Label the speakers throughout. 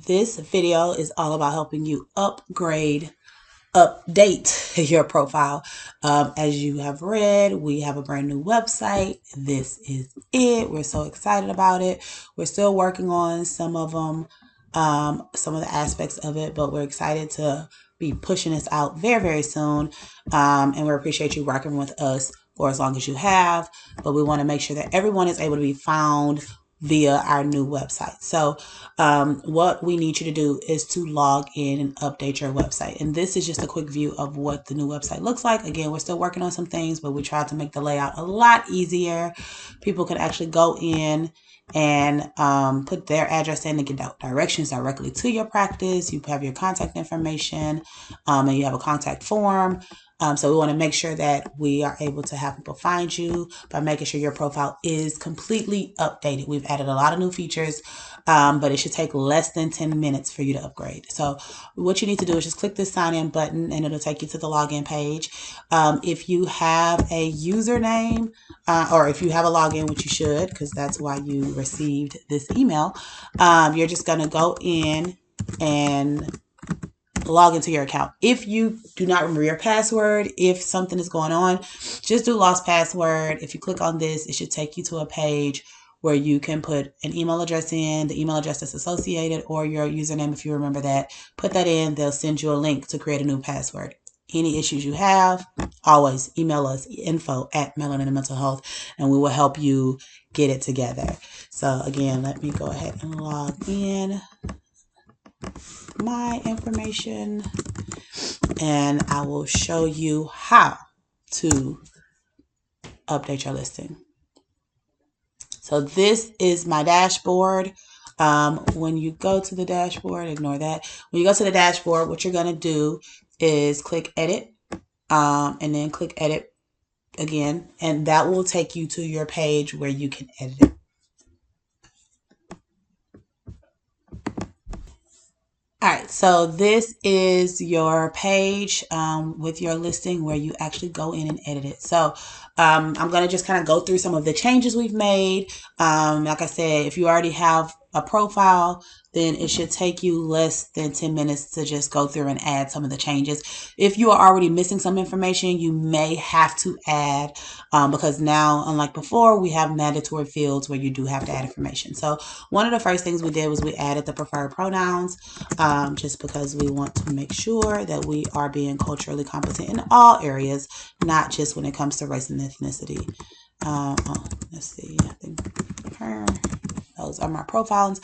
Speaker 1: This video is all about helping you update your profile. As you have read, we have a brand new website. This is it. We're so excited about it. We're still working on some of them, some of the aspects of it, but we're excited to be pushing this out very, very soon. And we appreciate you working with us for as long as you have, but we want to make sure that everyone is able to be found via our new website. So what we need you to do is to log in and update your website. And this is just a quick view of what the new website looks like. Again, we're still working on some things, but we tried to make the layout a lot easier. People can actually go in and put their address in and get directions directly to your practice. You have your contact information, and you have a contact form. So we want to make sure that we are able to have people find you by making sure your profile is completely updated. We've added a lot of new features, but it should take less than 10 minutes for you to upgrade. So what you need to do is just click this sign in button and it'll take you to the login page. If you have a username, or if you have a login, which you should, because that's why you received this email, you're just going to go in and log into your account. If you do not remember your password, if something is going on, just do lost password. If you click on this, it should take you to a page where you can put an email address in, the email address that's associated, or your username if you remember that. Put that in, they'll send you a link to create a new password. Any issues you have, always email us, info@Melanin Mental Health, and we will help you get it together. So again, let me go ahead and log in my information and I will show you how to update your listing. So this is my dashboard. When you go to the dashboard, ignore that. When you go to the dashboard, what you're going to do is click edit, and then click edit again, and that will take you to your page where you can edit it. All right, so this is your page with your listing where you actually go in and edit it. So I'm going to just kind of go through some of the changes we've made. Like I said, if you already have a profile, then it should take you less than 10 minutes to just go through and add some of the changes. If you are already missing some information, you may have to add, because now, unlike before, we have mandatory fields where you do have to add information. So one of the first things we did was we added the preferred pronouns, just because we want to make sure that we are being culturally competent in all areas, not just when it comes to race and ethnicity. Let's see, I think her. Those are my pronouns.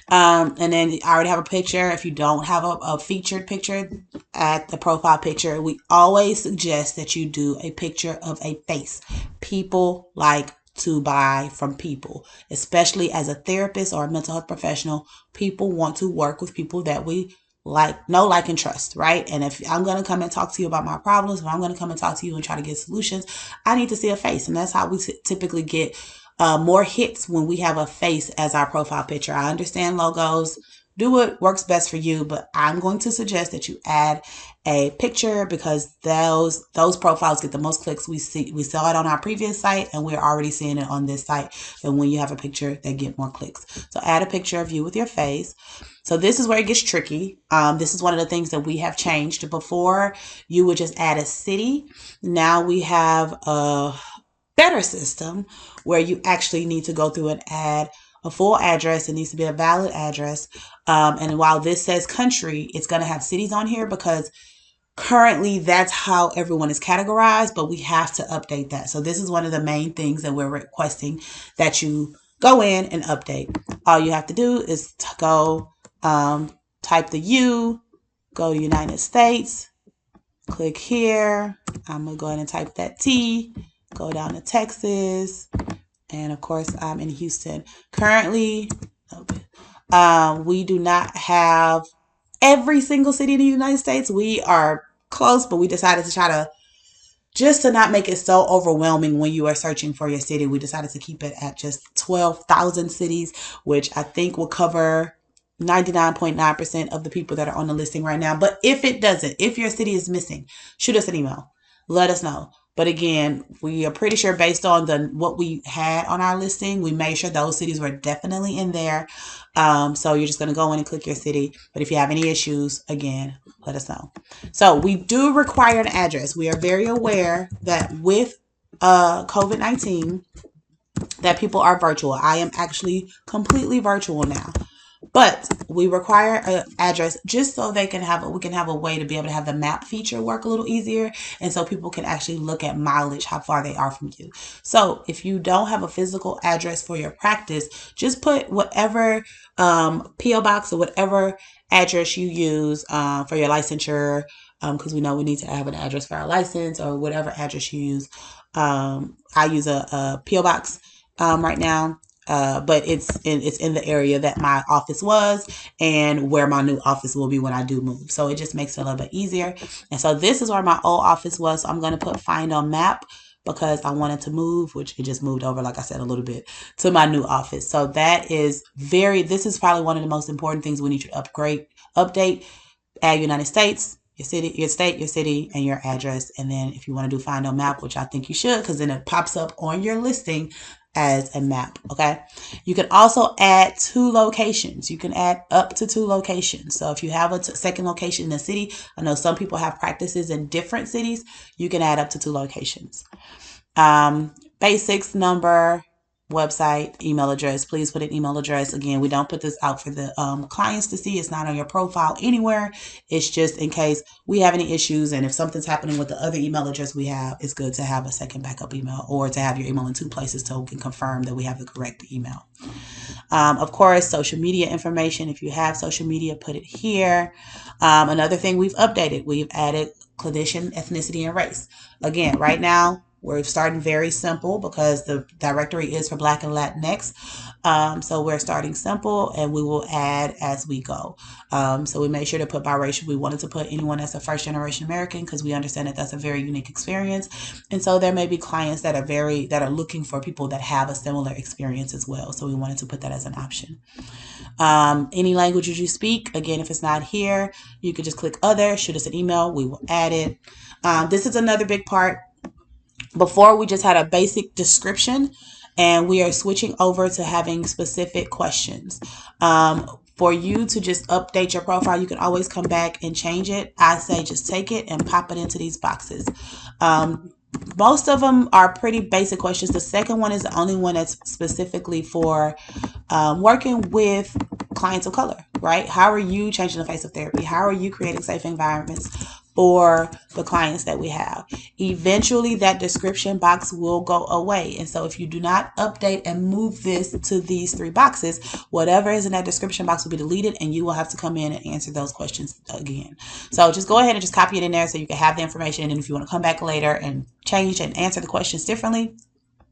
Speaker 1: And then I already have a picture. If you don't have a featured picture at the profile picture, we always suggest that you do a picture of a face. People like to buy from people, especially as a therapist or a mental health professional. People want to work with people that we know, like, and trust, right? And if I'm going to come and talk to you about my problems, if I'm going to come and talk to you and try to get solutions, I need to see a face. And that's how we typically get more hits when we have a face as our profile picture. I understand logos, do what works best for you, but I'm going to suggest that you add a picture because those profiles get the most clicks. We saw it on our previous site and we're already seeing it on this site. And when you have a picture, they get more clicks. So add a picture of you with your face. So this is where it gets tricky. This is one of the things that we have changed. Before, you would just add a city. Now we have a better system where you actually need to go through and add a full address. It needs to be a valid address. And while this says country, it's going to have cities on here because currently that's how everyone is categorized, but we have to update that. So this is one of the main things that we're requesting that you go in and update. All you have to do is go type the U, go to United States, click here. I'm going to go ahead and type that T. Go down to Texas, and of course I'm in Houston. Currently, we do not have every single city in the United States. We are close, but we decided to try to, just to not make it so overwhelming when you are searching for your city, we decided to keep it at just 12,000 cities, which I think will cover 99.9% of the people that are on the listing right now. But if it doesn't, if your city is missing, shoot us an email. Let us know. But again, we are pretty sure based on what we had on our listing, we made sure those cities were definitely in there. So you're just going to go in and click your city. But if you have any issues, again, let us know. So we do require an address. We are very aware that with COVID-19, that people are virtual. I am actually completely virtual now. But we require an address just so we can have a way to be able to have the map feature work a little easier, and so people can actually look at mileage, how far they are from you. So if you don't have a physical address for your practice, just put whatever PO box or whatever address you use for your licensure, because we know we need to have an address for our license, or whatever address you use. I use a PO box right now. But it's in the area that my office was and where my new office will be when I do move. So it just makes it a little bit easier. And so this is where my old office was. So I'm going to put find on map because I wanted to move, which it just moved over, like I said, a little bit to my new office. So this is probably one of the most important things we need to update, add United States, your city, your state, your city, and your address. And then if you want to do find on map, which I think you should, because then it pops up on your listing as a map. Okay. You can also add 2 locations. You can add up to 2 locations. So if you have a second location in the city, I know some people have practices in different cities, you can add up to 2 locations. Basics, number, website, email address. Please put an email address. Again, we don't put this out for the clients to see. It's not on your profile anywhere. It's just in case we have any issues, and if something's happening with the other email address we have, it's good to have a second backup email, or to have your email in 2 places so we can confirm that we have the correct email. Of course, social media information. If you have social media, put it here. Another thing we've updated, we've added clinician, ethnicity, and race. Again, right now, we're starting very simple because the directory is for Black and Latinx. So we're starting simple, and we will add as we go. So we made sure to put biracial. We wanted to put anyone that's a first generation American because we understand that that's a very unique experience. And so there may be clients that are looking for people that have a similar experience as well. So we wanted to put that as an option. Any languages you speak, again, if it's not here, you could just click other, shoot us an email, we will add it. This is another big part. Before, we just had a basic description, and we are switching over to having specific questions. For you to just update your profile, you can always come back and change it. I say just take it and pop it into these boxes. Most of them are pretty basic questions. The second one is the only one that's specifically for working with clients of color, right? How are you changing the face of therapy? How are you creating safe environments for the clients that we have? Eventually, that description box will go away. And so if you do not update and move this to these 3 boxes, whatever is in that description box will be deleted, and you will have to come in and answer those questions again. So just go ahead and just copy it in there so you can have the information. And if you want to come back later and change and answer the questions differently,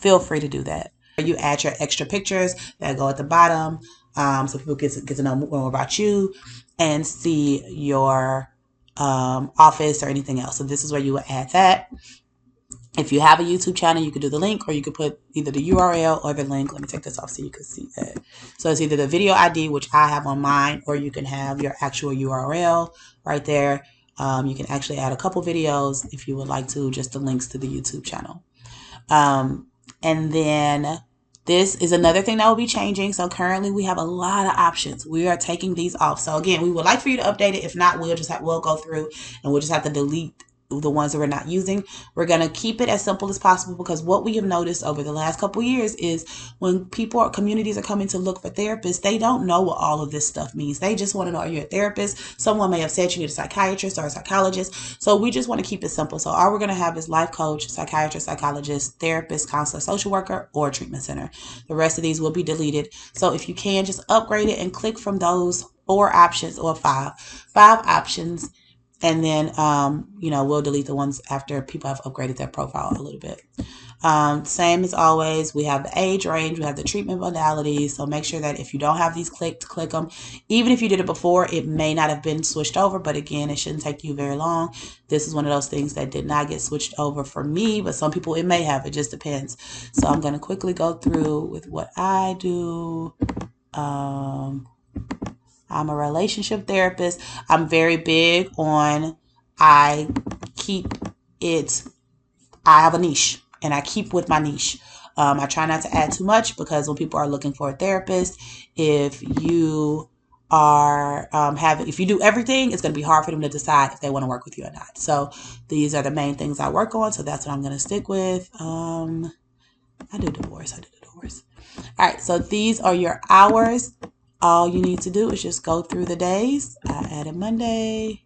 Speaker 1: feel free to do that. You add your extra pictures that go at the bottom, so people get to know more about you and see your office or anything else. So this is where you would add that. If you have a YouTube channel, you could do the link, or you could put either the URL or the link. Let me take this off so you can see that. So it's either the video ID, which I have on mine, or you can have your actual URL right there. You can actually add a couple videos if you would like to, just the links to the YouTube channel. And then this is another thing that will be changing. So currently we have a lot of options. We are taking these off. So again, we would like for you to update it. If not, we'll go through and we'll just have to delete the ones that we're not using. We're going to keep it as simple as possible, because what we have noticed over the last couple of years is when people or communities are coming to look for therapists, they don't know what all of this stuff means. They just want to know, are you a therapist? Someone may have said you need a psychiatrist or a psychologist. So we just want to keep it simple. So all we're going to have is life coach, psychiatrist, psychologist, therapist, counselor, social worker, or treatment center. The rest of these will be deleted. So if you can, just upgrade it and click from those 4 options, or 5 options. And then, we'll delete the ones after people have upgraded their profile a little bit. Same as always, we have the age range, we have the treatment modalities. So make sure that if you don't have these clicked, click them. Even if you did it before, it may not have been switched over, but again, it shouldn't take you very long. This is one of those things that did not get switched over for me, but some people it may have. It just depends. So I'm going to quickly go through with what I do. I'm a relationship therapist. I'm very big on, I keep it I have a niche and I keep with my niche. I try not to add too much because when people are looking for a therapist, if you are if you do everything, it's going to be hard for them to decide if they want to work with you or not. So these are the main things I work on. So that's what I'm going to stick with. I do divorce. All right. So these are your hours. All you need to do is just go through the days. I added Monday,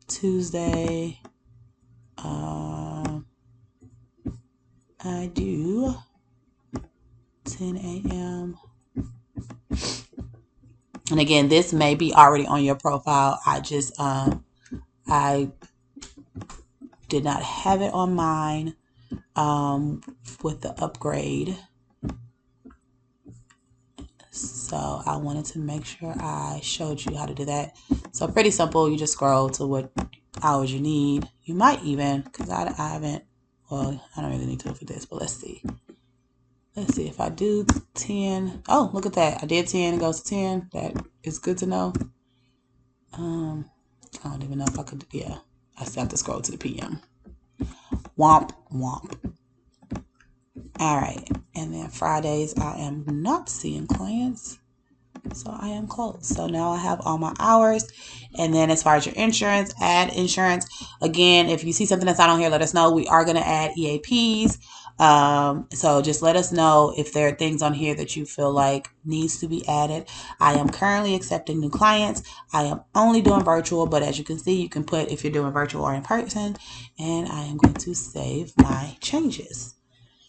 Speaker 1: Tuesday. I do 10 a.m. And again, this may be already on your profile. I did not have it on mine with the upgrade. So I wanted to make sure I showed you how to do that. So pretty simple. You just scroll to what hours you need. You might even, because I haven't, well, I don't really need to for this, but let's see. Let's see if I do 10. Oh, look at that. I did 10. It goes to 10. That is good to know. I don't even know if I could, yeah. I still have to scroll to the PM. Womp, womp. All right. And then Fridays, I am not seeing clients. So I am closed. So now I have all my hours. And then as far as your insurance, add insurance. Again, if you see something that's not on here, let us know. We are going to add EAPs. So just let us know if there are things on here that you feel like needs to be added. I am currently accepting new clients. I am only doing virtual, but as you can see, you can put if you're doing virtual or in person. And I am going to save my changes.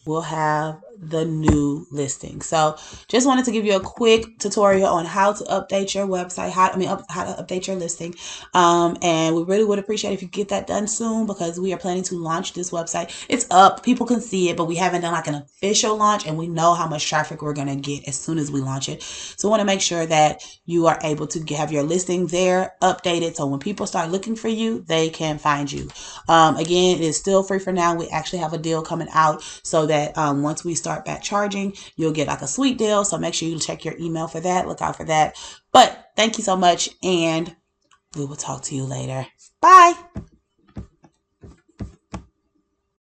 Speaker 1: We'll have the new listing. So just wanted to give you a quick tutorial on how to update your website, how to update your listing. And we really would appreciate if you get that done soon because we are planning to launch this website. It's up, people can see it, but we haven't done like an official launch and we know how much traffic we're going to get as soon as we launch it. So we want to make sure that you are able to have your listing there updated. So when people start looking for you, they can find you. Again, it is still free for now. We actually have a deal coming out so that once we start back charging, you'll get like a sweet deal. So make sure you check your email for that. Look out for that. But thank you so much. And we will talk to you later. Bye.